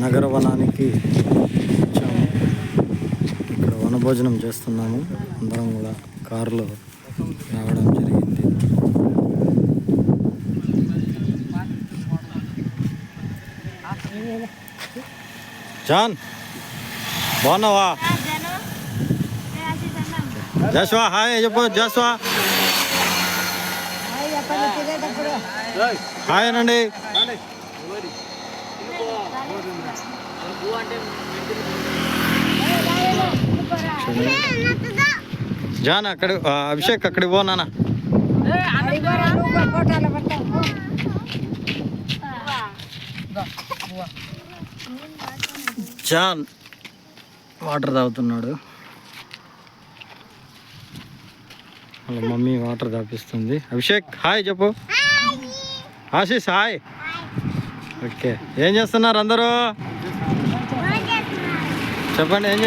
నగర వనానికి వచ్చాము. ఇక్కడ వనభోజనం చేస్తున్నాము. అందరం కూడా కారులో రావడం జరిగింది. జాన్ బాగున్నావా? జాస్వా హాయ్ చెప్పు. జాస్వా హాయ్ అనండి. జాన్ అక్కడ అభిషేక్ అక్కడికి పో నాన్న. జాన్ వాటర్ తాగుతున్నాడు. వాళ్ళ మమ్మీ వాటర్ తాపిస్తుంది. అభిషేక్ హాయ్ చెప్పు. ఆశీష్ హాయ్. ఓకే ఏం చేస్తున్నారు అందరూ చెప్పండి. ఏం